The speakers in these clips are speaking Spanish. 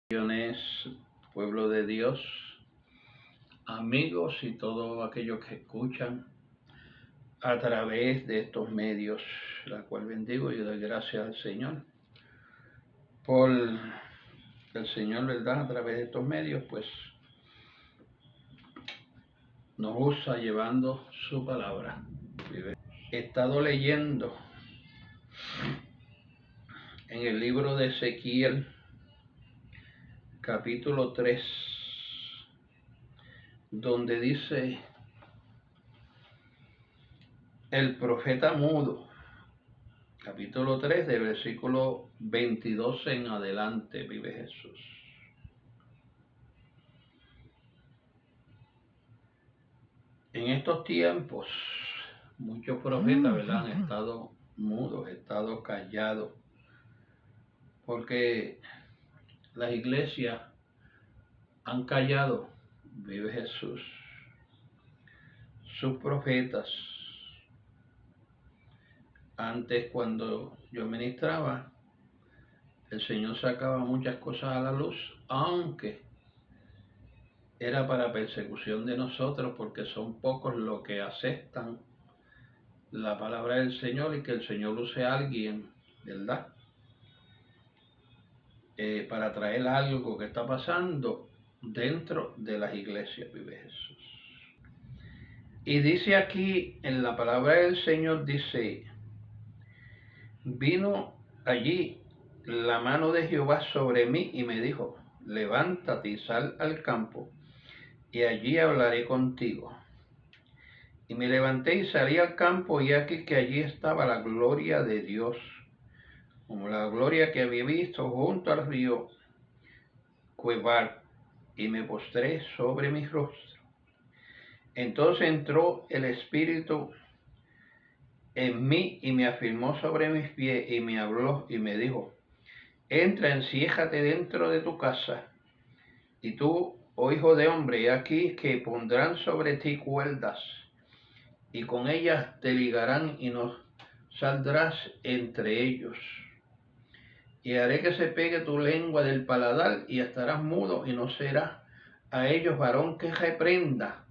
Bendiciones, pueblo de Dios, amigos y todos aquellos que escuchan a través de estos medios, la cual bendigo y doy gracias al Señor por el Señor, ¿verdad? A través de estos medios, pues nos usa llevando su palabra. He estado leyendo en el libro de Ezequiel, capítulo 3, donde dice el profeta mudo, capítulo 3, de versículo 22 en adelante, vive Jesús. En estos tiempos, muchos profetas, ¿verdad?, han estado mudos, han estado callados, porque las iglesias han callado, vive Jesús, sus profetas. Antes, cuando yo ministraba, el Señor sacaba muchas cosas a la luz, aunque era para persecución de nosotros, porque son pocos los que aceptan la palabra del Señor y que el Señor use a alguien, ¿verdad?, para traer algo que está pasando dentro de las iglesias, vive Jesús. Y dice aquí en la palabra del Señor, dice, vino allí la mano de Jehová sobre mí y me dijo, levántate y sal al campo, y allí hablaré contigo. Y me levanté y salí al campo, y aquí que allí estaba la gloria de Dios, como la gloria que había visto junto al río Quebar, y me postré sobre mi rostro. Entonces entró el Espíritu en mí y me afirmó sobre mis pies y me habló y me dijo, entra, enciéjate dentro de tu casa, y tú, oh hijo de hombre, he aquí que pondrán sobre ti cuerdas, y con ellas te ligarán y no saldrás entre ellos. Y haré que se pegue tu lengua del paladar y estarás mudo y no será a ellos varón que reprenda,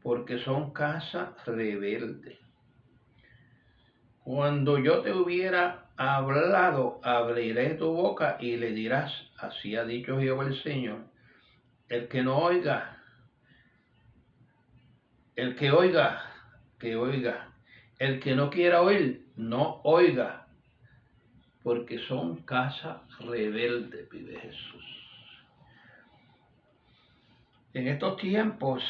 porque son casa rebelde. Cuando yo te hubiera hablado, abriré tu boca y le dirás, así ha dicho Jehová el Señor. El que no oiga, el que oiga, que oiga. El que no quiera oír, no oiga, porque son casa rebelde, pide Jesús. En estos tiempos,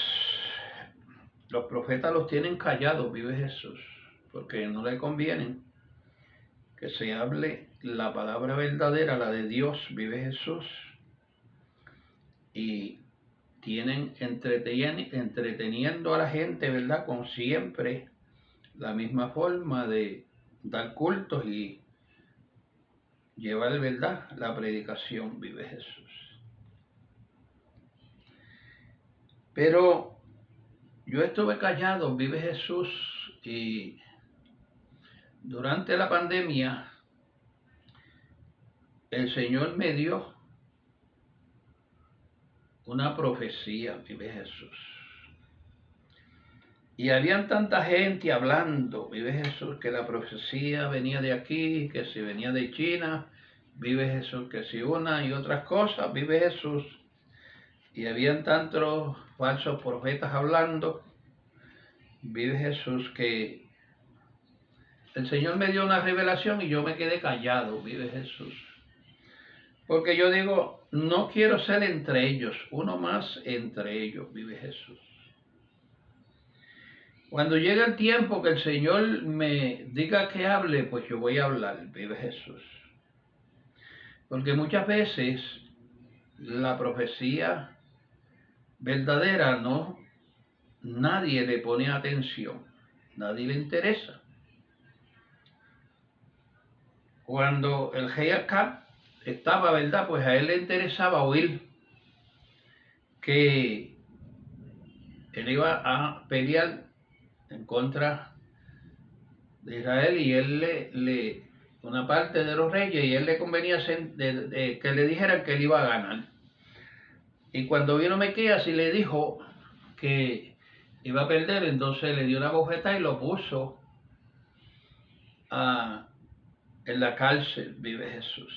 los profetas los tienen callados, vive Jesús, porque no le conviene que se hable la palabra verdadera, la de Dios, vive Jesús, y tienen entreteniendo a la gente, ¿verdad?, con siempre la misma forma de dar cultos y llevar, ¿verdad?, la predicación, vive Jesús. Pero yo estuve callado, vive Jesús, y durante la pandemia el Señor me dio una profecía, vive Jesús. Y habían tanta gente hablando, vive Jesús, que la profecía venía de aquí, que si venía de China, vive Jesús, que si una y otras cosas, vive Jesús. Y habían tantos falsos profetas hablando, vive Jesús, que el Señor me dio una revelación y yo me quedé callado, vive Jesús. Porque yo digo, no quiero ser entre ellos, uno más entre ellos, vive Jesús. Cuando llegue el tiempo que el Señor me diga que hable, pues yo voy a hablar, vive Jesús. Porque muchas veces la profecía verdadera nadie le pone atención, nadie le interesa. Cuando el rey Acab estaba, ¿verdad?, pues a él le interesaba oír que él iba a pelear en contra de Israel, y él una parte de los reyes, y él le convenía que le dijeran que él iba a ganar. Y cuando vino Miqueas y le dijo que iba a perder, entonces le dio una bofetada y lo puso en la cárcel, vive Jesús.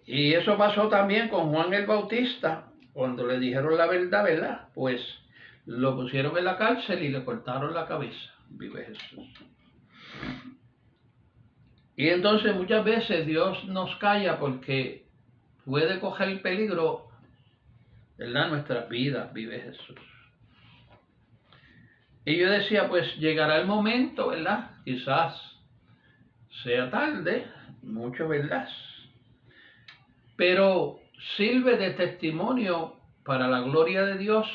Y eso pasó también con Juan el Bautista, cuando le dijeron la verdad, ¿verdad? Pues lo pusieron en la cárcel y le cortaron la cabeza, vive Jesús. Y entonces muchas veces Dios nos calla porque puede coger peligro, ¿verdad? Nuestras vidas, vive Jesús. Y yo decía, pues llegará el momento, ¿verdad? Quizás sea tarde, mucho, ¿verdad? Pero sirve de testimonio para la gloria de Dios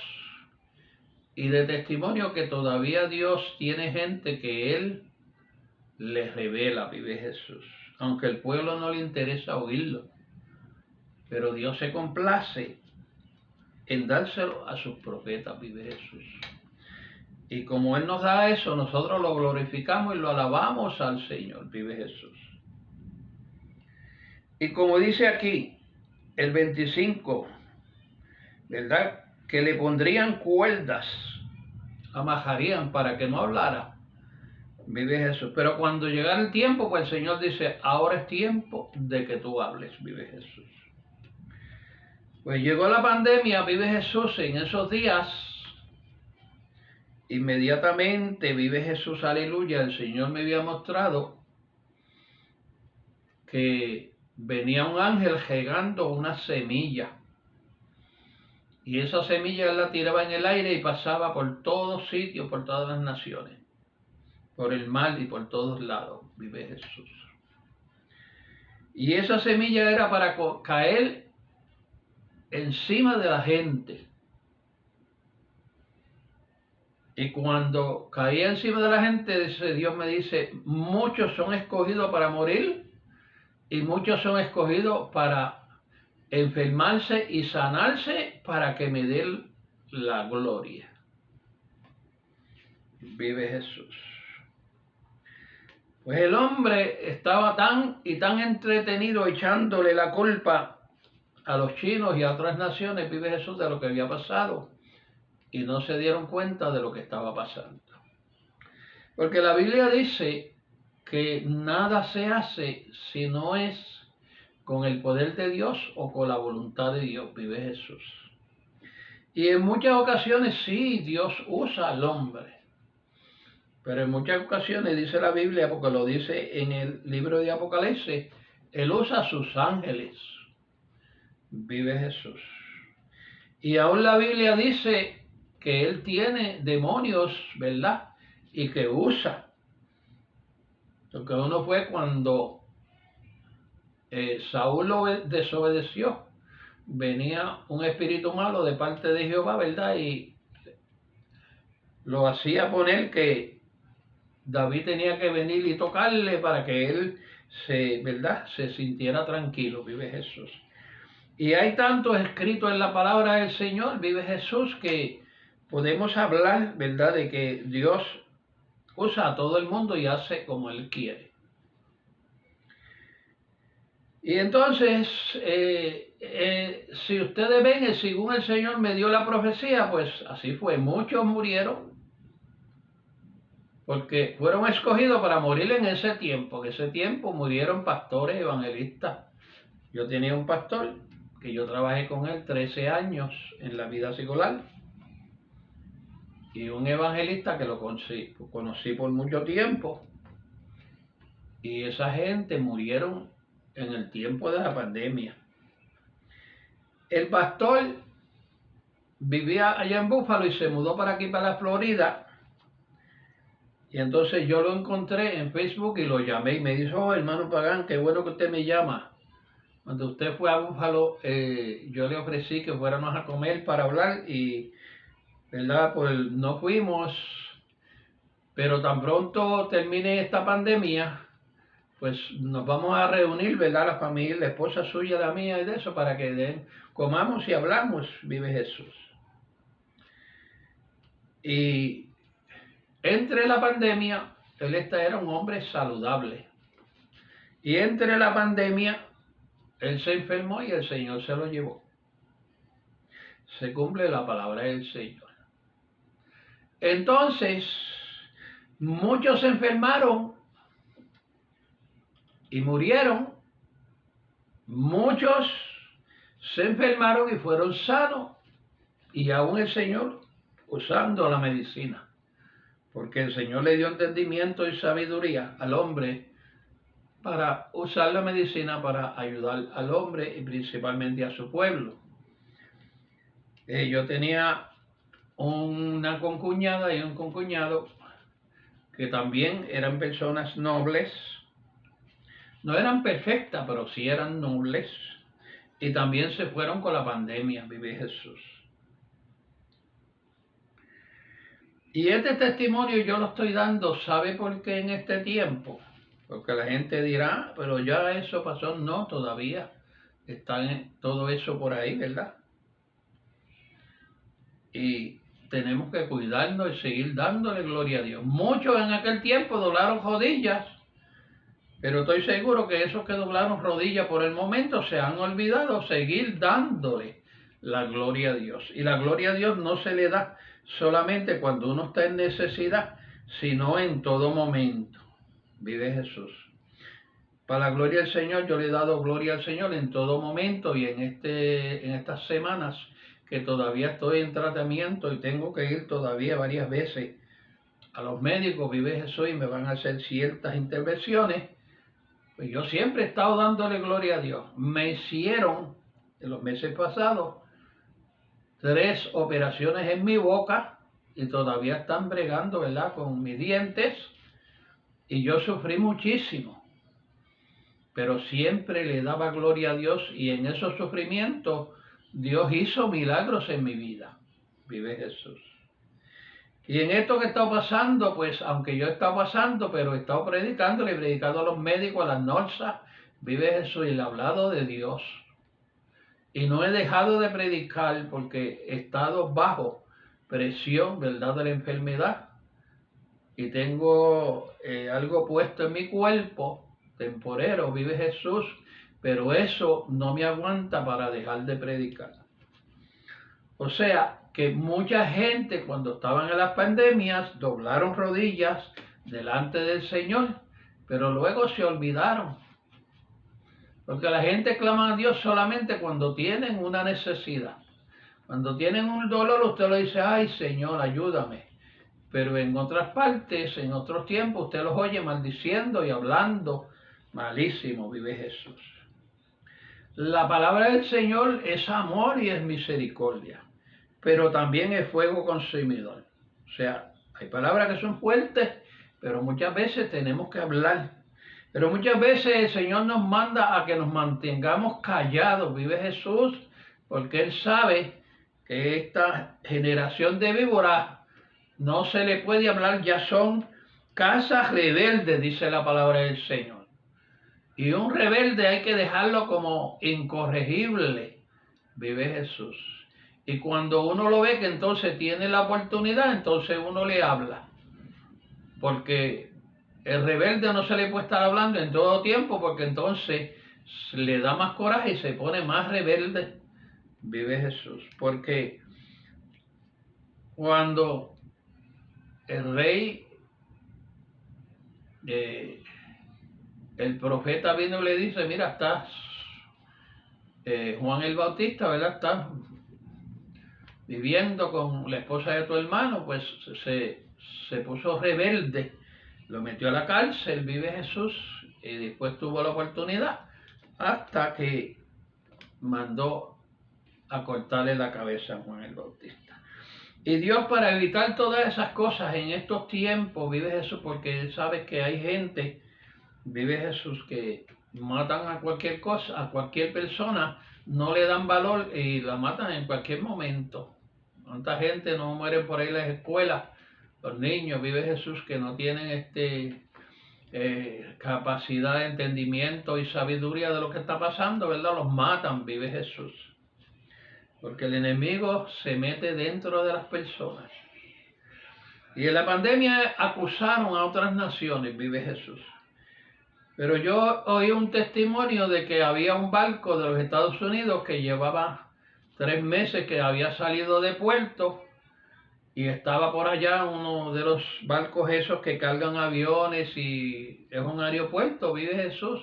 y de testimonio que todavía Dios tiene gente que Él les revela, vive Jesús. Aunque el pueblo no le interesa oírlo, pero Dios se complace en dárselo a sus profetas, vive Jesús. Y como Él nos da eso, nosotros lo glorificamos y lo alabamos al Señor, vive Jesús. Y como dice aquí, el 25, ¿verdad? Que le pondrían cuerdas, amajarían para que no hablara, vive Jesús. Pero cuando llegara el tiempo, pues el Señor dice, ahora es tiempo de que tú hables, vive Jesús. Pues llegó la pandemia, vive Jesús, en esos días. Inmediatamente, vive Jesús, aleluya, el Señor me había mostrado que venía un ángel regando una semilla. Y esa semilla él la tiraba en el aire y pasaba por todos sitios, por todas las naciones, por el mar y por todos lados, vive Jesús. Y esa semilla era para caer encima de la gente. Y cuando caía encima de la gente, Dios me dice, muchos son escogidos para morir y muchos son escogidos para enfermarse y sanarse para que me dé la gloria. Vive Jesús. Pues el hombre estaba tan y tan entretenido echándole la culpa a los chinos y a otras naciones, vive Jesús, de lo que había pasado, y no se dieron cuenta de lo que estaba pasando. Porque la Biblia dice que nada se hace si no es con el poder de Dios o con la voluntad de Dios, vive Jesús. Y en muchas ocasiones sí, Dios usa al hombre. Pero en muchas ocasiones dice la Biblia, porque lo dice en el libro de Apocalipsis, Él usa a sus ángeles. Vive Jesús. Y aún la Biblia dice que Él tiene demonios, ¿verdad? Y que usa. Lo que uno fue cuando Saúl lo desobedeció. Venía un espíritu malo de parte de Jehová, ¿verdad? Y lo hacía poner que David tenía que venir y tocarle para que él ¿verdad? Se sintiera tranquilo, vive Jesús. Y hay tantos escritos en la palabra del Señor, vive Jesús, que podemos hablar, ¿verdad? De que Dios usa a todo el mundo y hace como Él quiere. Y entonces, si ustedes ven, según el Señor me dio la profecía, pues así fue. Muchos murieron porque fueron escogidos para morir en ese tiempo. En ese tiempo murieron pastores evangelistas. Yo tenía un pastor que yo trabajé con él 13 años en la vida secular. Y un evangelista que lo conocí por mucho tiempo. Y esa gente murieron en el tiempo de la pandemia. El pastor vivía allá en Búfalo y se mudó para aquí, para la Florida. Y entonces yo lo encontré en Facebook y lo llamé y me dijo, oh, hermano Pagán, qué bueno que usted me llama. Cuando usted fue a Búfalo, yo le ofrecí que fuéramos a comer para hablar y, ¿verdad? Pues no fuimos, pero tan pronto termine esta pandemia, pues nos vamos a reunir, ¿verdad? La familia, la esposa suya, la mía y de eso, para que comamos y hablamos, vive Jesús. Y entre la pandemia, él era un hombre saludable. Y entre la pandemia, él se enfermó y el Señor se lo llevó. se cumple la palabra del Señor. Entonces, muchos se enfermaron y murieron. Muchos se enfermaron y fueron sanos. Y aún el Señor usando la medicina. Porque el Señor le dio entendimiento y sabiduría al hombre para usar la medicina para ayudar al hombre y principalmente a su pueblo. Yo tenía una concuñada y un concuñado que también eran personas nobles. No eran perfectas, pero sí eran nobles. Y también se fueron con la pandemia, vive Jesús. Y este testimonio yo lo estoy dando, ¿sabe por qué en este tiempo? Porque la gente dirá, pero ya eso pasó. No, todavía está todo eso por ahí, ¿verdad? Y tenemos que cuidarnos y seguir dándole gloria a Dios. Muchos en aquel tiempo doblaron rodillas, pero estoy seguro que esos que doblaron rodillas por el momento se han olvidado seguir dándole la gloria a Dios. Y la gloria a Dios no se le da solamente cuando uno está en necesidad, sino en todo momento. Vive Jesús. Para la gloria del Señor, yo le he dado gloria al Señor en todo momento y en estas semanas que todavía estoy en tratamiento y tengo que ir todavía varias veces a los médicos, vive Jesús, y me van a hacer ciertas intervenciones. Pues yo siempre he estado dándole gloria a Dios. Me hicieron en los meses pasados 3 operaciones en mi boca y todavía están bregando, ¿verdad?, con mis dientes, y yo sufrí muchísimo, pero siempre le daba gloria a Dios y en esos sufrimientos Dios hizo milagros en mi vida. Vive Jesús. Y en esto que está pasando, pues aunque yo he estado pasando, pero he estado predicando, le he predicado a los médicos, a las nurses, vive Jesús, y le he hablado de Dios. Y no he dejado de predicar porque he estado bajo presión, ¿verdad?, de la enfermedad. Y tengo algo puesto en mi cuerpo, temporero, vive Jesús, pero eso no me aguanta para dejar de predicar. O sea, que mucha gente cuando estaban en las pandemias doblaron rodillas delante del Señor, pero luego se olvidaron. Porque la gente clama a Dios solamente cuando tienen una necesidad. Cuando tienen un dolor, usted le dice, ay Señor, ayúdame. Pero en otras partes, en otros tiempos, usted los oye maldiciendo y hablando malísimo, vive Jesús. La palabra del Señor es amor y es misericordia, pero también es fuego consumidor. O sea, hay palabras que son fuertes, pero muchas veces tenemos que hablar. Pero muchas veces el Señor nos manda a que nos mantengamos callados, vive Jesús, porque Él sabe que esta generación de víboras no se le puede hablar, ya son casas rebeldes, dice la palabra del Señor. Y un rebelde hay que dejarlo como incorregible, vive Jesús. Y cuando uno lo ve que entonces tiene la oportunidad, entonces uno le habla. Porque el rebelde no se le puede estar hablando en todo tiempo, porque entonces le da más coraje y se pone más rebelde, vive Jesús. Porque cuando el rey, el profeta vino y le dice, mira, estás, Juan el Bautista, ¿verdad?, estás viviendo con la esposa de tu hermano, pues se puso rebelde, lo metió a la cárcel, vive Jesús, y después tuvo la oportunidad hasta que mandó a cortarle la cabeza a Juan el Bautista. Y Dios, para evitar todas esas cosas en estos tiempos, vive Jesús, porque Él sabe que hay gente, vive Jesús, que matan a cualquier cosa, a cualquier persona, no le dan valor y la matan en cualquier momento. ¿Cuánta gente no muere por ahí en las escuelas? Los niños, vive Jesús, que no tienen capacidad de entendimiento y sabiduría de lo que está pasando, ¿verdad? Los matan, vive Jesús. Porque el enemigo se mete dentro de las personas. Y en la pandemia acusaron a otras naciones, vive Jesús. Pero yo oí un testimonio de que había un barco de los Estados Unidos que llevaba 3 meses que había salido de puerto y estaba por allá uno de los barcos esos que cargan aviones y es un aeropuerto, vive Jesús,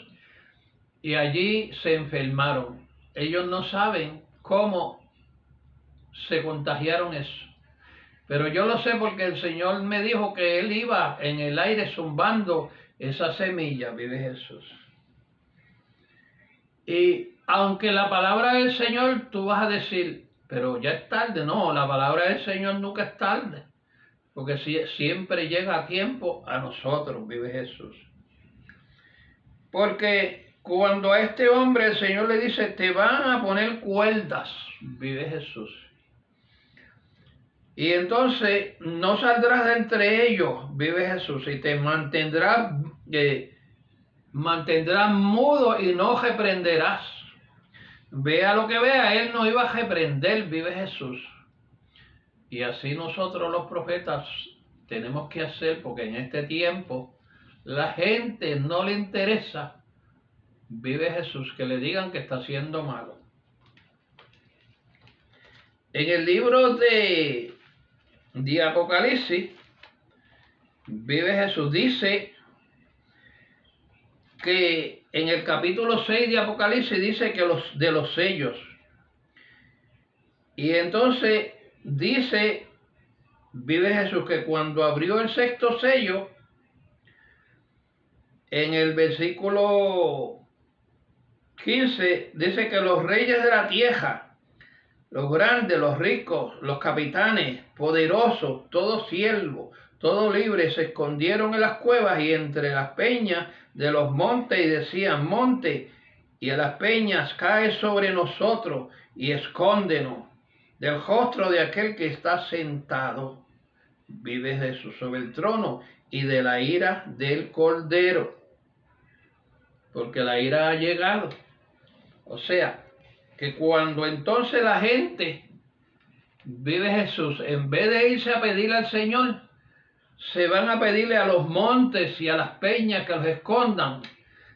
y allí se enfermaron. Ellos no saben cómo se contagiaron eso, pero yo lo sé porque el Señor me dijo que Él iba en el aire zumbando esa semilla, vive Jesús. Y aunque la palabra del Señor, tú vas a decir, pero ya es tarde. No, la palabra del Señor nunca es tarde, porque siempre llega a tiempo a nosotros, vive Jesús. Porque cuando a este hombre el Señor le dice, te van a poner cuerdas, vive Jesús. Y entonces no saldrás de entre ellos, vive Jesús, y te mantendrás mudo y no reprenderás. Vea lo que vea, él no iba a reprender, vive Jesús. Y así nosotros los profetas tenemos que hacer, porque en este tiempo la gente no le interesa, vive Jesús, que le digan que está haciendo malo. En el libro de Apocalipsis, vive Jesús, dice que en el capítulo 6 de Apocalipsis dice que de los sellos. Y entonces dice, vive Jesús, que cuando abrió el 6º sello, en el versículo 15, dice que los reyes de la tierra, los grandes, los ricos, los capitanes, poderosos, todos siervos, todos libres, se escondieron en las cuevas y entre las peñas de los montes y decían, monte y a las peñas cae sobre nosotros y escóndenos del rostro de aquel que está sentado, vive Jesús, sobre el trono y de la ira del Cordero, porque la ira ha llegado. O sea, que cuando entonces la gente, vive Jesús, en vez de irse a pedirle al Señor, se van a pedirle a los montes y a las peñas que los escondan.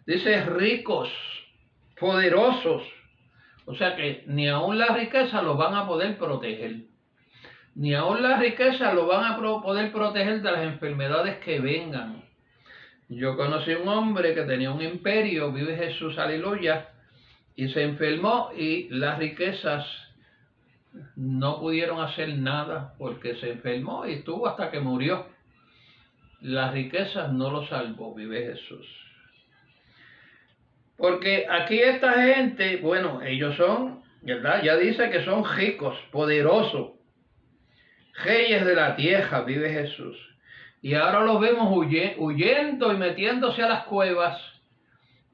Dice ricos, poderosos. O sea que ni aún la riqueza los van a poder proteger. Ni aún la riqueza los van a poder proteger de las enfermedades que vengan. Yo conocí un hombre que tenía un imperio, vive Jesús, aleluya, y se enfermó y las riquezas no pudieron hacer nada porque se enfermó y estuvo hasta que murió. Las riquezas no lo salvó, vive Jesús. Porque aquí esta gente, bueno, ellos son, ¿verdad? Ya dice que son ricos, poderosos, reyes de la tierra, vive Jesús. Y ahora los vemos huyendo y metiéndose a las cuevas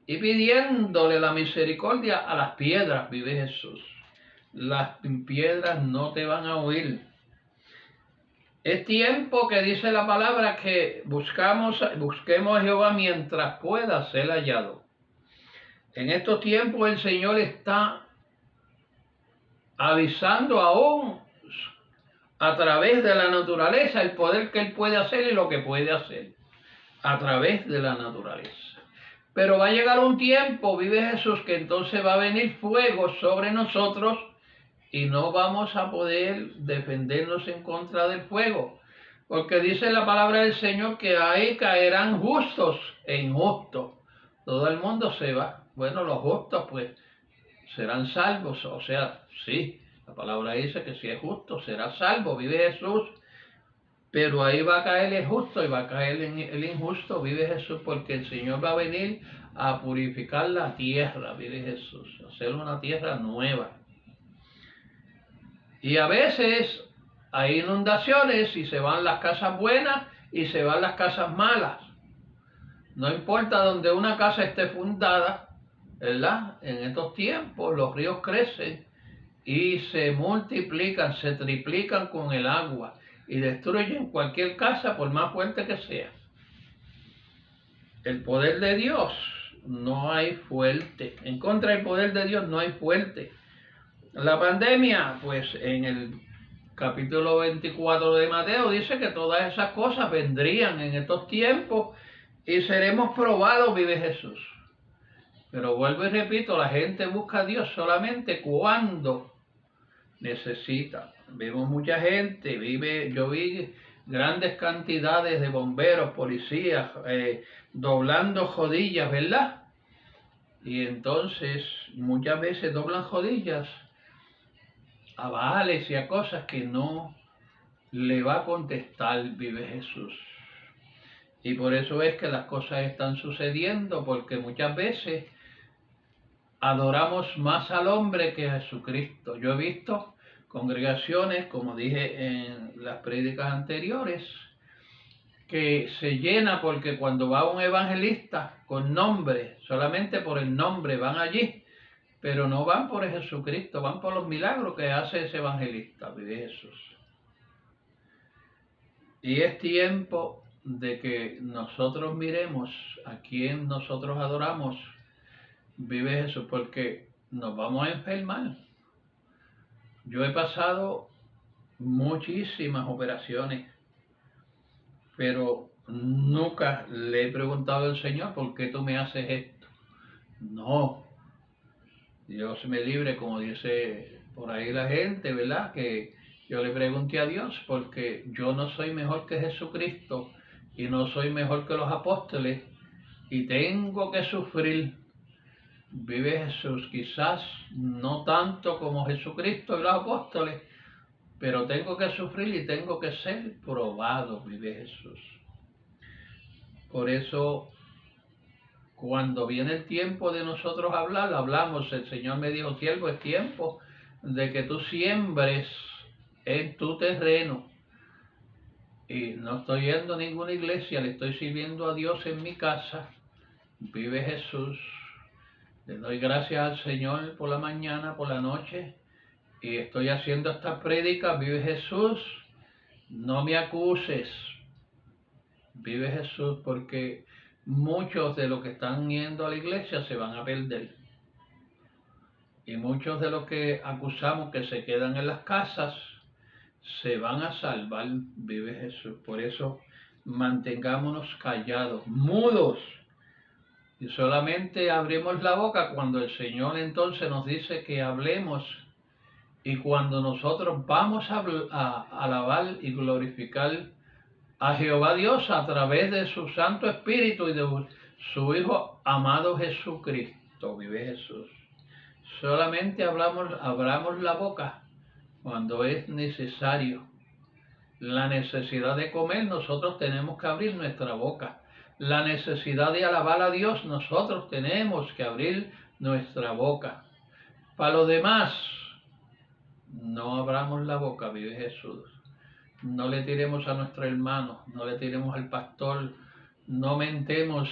y pidiéndole la misericordia a las piedras, vive Jesús. Las piedras no te van a oír. Es tiempo que dice la palabra que busquemos a Jehová mientras pueda ser hallado. En estos tiempos el Señor está avisando aún a través de la naturaleza el poder que Él puede hacer y lo que puede hacer a través de la naturaleza. Pero va a llegar un tiempo, vive Jesús, que entonces va a venir fuego sobre nosotros y no vamos a poder defendernos en contra del fuego. Porque dice la palabra del Señor que ahí caerán justos e injustos. Todo el mundo se va. Bueno, los justos pues serán salvos. O sea, sí, la palabra dice que si es justo será salvo, vive Jesús. Pero ahí va a caer el justo y va a caer el injusto, vive Jesús, porque el Señor va a venir a purificar la tierra, vive Jesús, a hacer una tierra nueva. Y a veces hay inundaciones y se van las casas buenas y se van las casas malas. No importa donde una casa esté fundada, ¿verdad? En estos tiempos los ríos crecen y se multiplican, se triplican con el agua y destruyen cualquier casa por más fuerte que sea. El poder de Dios no hay fuerte. En contra del poder de Dios no hay fuerte. La pandemia, pues en el capítulo 24 de Mateo dice que todas esas cosas vendrían en estos tiempos y seremos probados, vive Jesús. Pero vuelvo y repito, la gente busca a Dios solamente cuando necesita. Vemos mucha gente, yo vi grandes cantidades de bomberos, policías, doblando rodillas, ¿verdad? Y entonces muchas veces doblan rodillas a Baales y a cosas que no le va a contestar, vive Jesús. Y por eso es que las cosas están sucediendo, porque muchas veces adoramos más al hombre que a Jesucristo. Yo he visto congregaciones, como dije en las prédicas anteriores, que se llena porque cuando va un evangelista con nombre, solamente por el nombre van allí, pero no van por Jesucristo, van por los milagros que hace ese evangelista, vive Jesús. Y es tiempo de que nosotros miremos a quién nosotros adoramos, vive Jesús, porque nos vamos a enfermar. Yo he pasado muchísimas operaciones, pero nunca le he preguntado al Señor, ¿por qué tú me haces esto? No, Dios me libre, como dice por ahí la gente, ¿verdad? Que yo le pregunté a Dios, porque yo no soy mejor que Jesucristo y no soy mejor que los apóstoles y tengo que sufrir. Vive Jesús, quizás no tanto como Jesucristo y los apóstoles, pero tengo que sufrir y tengo que ser probado, vive Jesús. Por eso, cuando viene el tiempo de nosotros hablar, hablamos. El Señor me dijo, siervo, es tiempo de que tú siembres en tu terreno. Y no estoy yendo a ninguna iglesia, le estoy sirviendo a Dios en mi casa. Vive Jesús. Le doy gracias al Señor por la mañana, por la noche. Y estoy haciendo esta prédica, vive Jesús. No me acuses. Vive Jesús, porque muchos de los que están yendo a la iglesia se van a perder. Y muchos de los que acusamos que se quedan en las casas se van a salvar, vive Jesús. Por eso mantengámonos callados, mudos. Y solamente abrimos la boca cuando el Señor entonces nos dice que hablemos. Y cuando nosotros vamos a alabar y glorificar a Jehová Dios a través de su Santo Espíritu y de su Hijo amado Jesucristo, vive Jesús. Solamente abramos la boca cuando es necesario. La necesidad de comer, nosotros tenemos que abrir nuestra boca. La necesidad de alabar a Dios, nosotros tenemos que abrir nuestra boca. Para lo demás, no abramos la boca, vive Jesús. No le tiremos a nuestro hermano, no le tiremos al pastor, no mentemos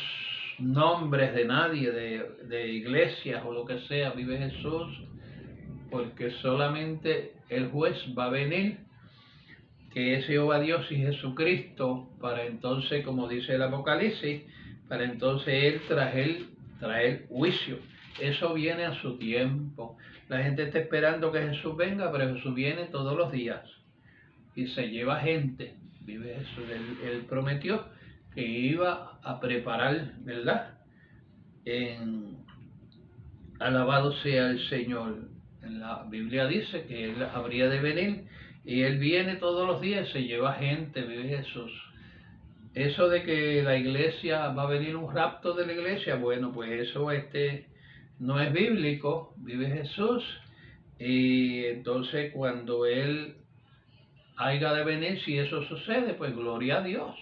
nombres de nadie, de iglesias o lo que sea, vive Jesús, porque solamente el juez va a venir, que es Jehová Dios y Jesucristo, para entonces, como dice el Apocalipsis, para entonces Él traer juicio. Eso viene a su tiempo. La gente está esperando que Jesús venga, pero Jesús viene todos los días y se lleva gente, vive Jesús. Él prometió que iba a preparar, ¿verdad? Alabado sea el Señor. En la Biblia dice que Él habría de venir y Él viene todos los días y se lleva gente, vive Jesús. Eso de que la iglesia va a venir un rapto de la iglesia, bueno, pues eso no es bíblico, vive Jesús. Y entonces cuando Él haya de venir, si eso sucede, pues gloria a Dios.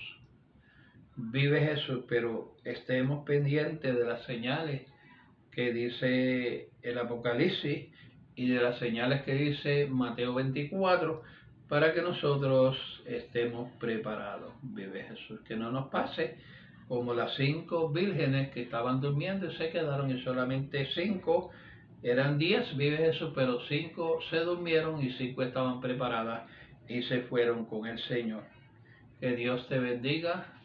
Vive Jesús, pero estemos pendientes de las señales que dice el Apocalipsis y de las señales que dice Mateo 24, para que nosotros estemos preparados. Vive Jesús, que no nos pase como las 5 vírgenes que estaban durmiendo y se quedaron, y solamente 5, eran 10, vive Jesús, pero 5 se durmieron y 5 estaban preparadas y se fueron con el Señor. Que Dios te bendiga